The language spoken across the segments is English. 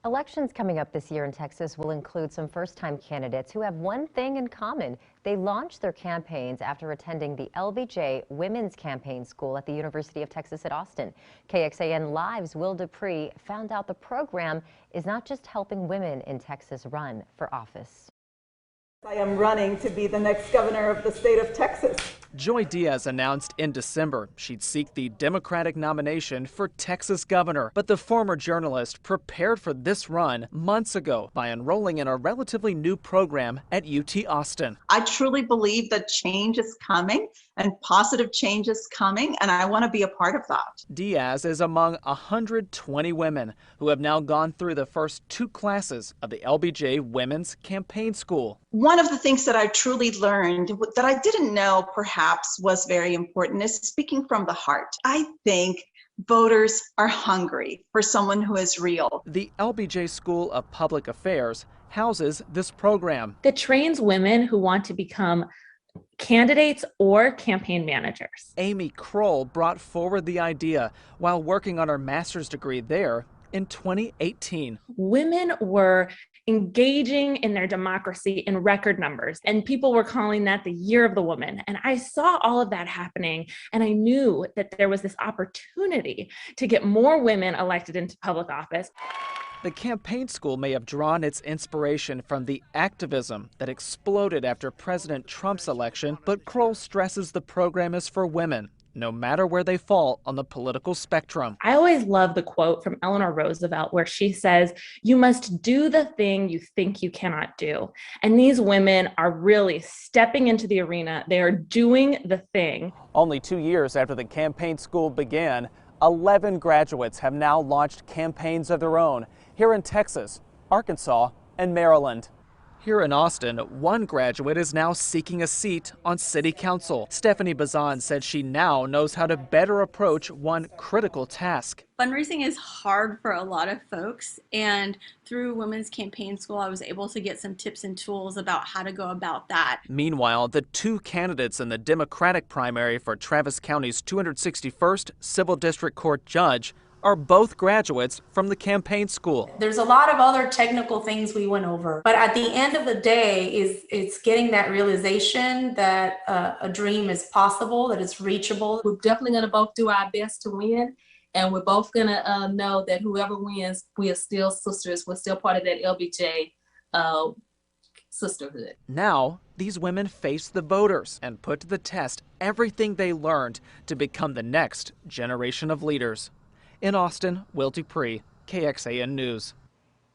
Elections coming up this year in Texas will include some first-time candidates who have one thing in common. They launched their campaigns after attending the LBJ Women's Campaign School at the University of Texas at Austin. KXAN Live's DuPree found out the program is not just helping women in Texas run for office. I am running to be the next governor of the state of Texas. Joy Diaz announced in December she'd seek the Democratic nomination for Texas governor. But the former journalist prepared for this run months ago by enrolling in a relatively new program at UT Austin. I truly believe that change is coming and positive change is coming, and I want to be a part of that. Diaz is among 120 women who have now gone through the first two classes of the LBJ Women's Campaign School. One of the things that I truly learned that I didn't know perhaps was very important is speaking from the heart. I think voters are hungry for someone who is real. The LBJ School of Public Affairs houses this program that trains women who want to become candidates or campaign managers. Amy Kroll brought forward the idea while working on her master's degree there in 2018. Women were engaging in their democracy in record numbers, and people were calling that the year of the woman. And I saw all of that happening, and I knew that there was this opportunity to get more women elected into public office. The campaign school may have drawn its inspiration from the activism that exploded after President Trump's election, but Kroll stresses the program is for women, no matter where they fall on the political spectrum. I always love the quote from Eleanor Roosevelt where she says, "You must do the thing you think you cannot do." And these women are really stepping into the arena. They are doing the thing. Only 2 years after the campaign school began, 11 graduates have now launched campaigns of their own here in Texas, Arkansas, and Maryland. Here in Austin, one graduate is now seeking a seat on city council. Stephanie Bazan said she now knows how to better approach one critical task. Fundraising is hard for a lot of folks, and through Women's Campaign School, I was able to get some tips and tools about how to go about that. Meanwhile, the two candidates in the Democratic primary for Travis County's 261st Civil District Court judge are both graduates from the campaign school. There's a lot of other technical things we went over, but at the end of the day, it's getting that realization that a dream is possible, that it's reachable. We're definitely going to both do our best to win, and we're both going to know that whoever wins, we are still sisters. We're still part of that LBJ sisterhood. Now, these women face the voters and put to the test everything they learned to become the next generation of leaders. In Austin, DuPree, KXAN News.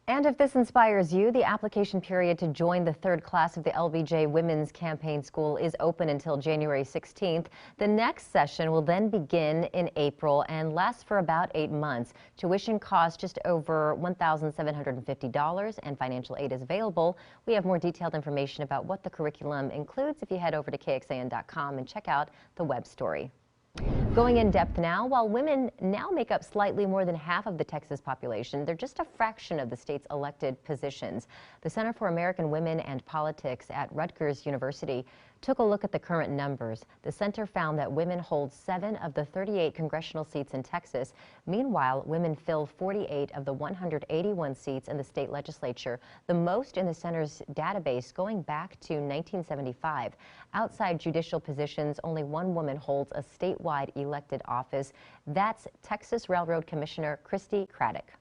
And if this inspires you, the application period to join the third class of the LBJ Women's Campaign School is open until January 16th. The next session will then begin in April and last for about 8 months. Tuition costs just over $1,750 and financial aid is available. We have more detailed information about what the curriculum includes if you head over to KXAN.com and check out the web story. Going in depth now, while women now make up slightly more than half of the Texas population, they're just a fraction of the state's elected positions. The Center for American Women and Politics at Rutgers University took a look at the current numbers. The center found that women hold 7 of the 38 congressional seats in Texas. Meanwhile, women fill 48 of the 181 seats in the state legislature, the most in the center's database going back to 1975. Outside judicial positions, only one woman holds a statewide elected office. That's Texas Railroad Commissioner Christy Craddock.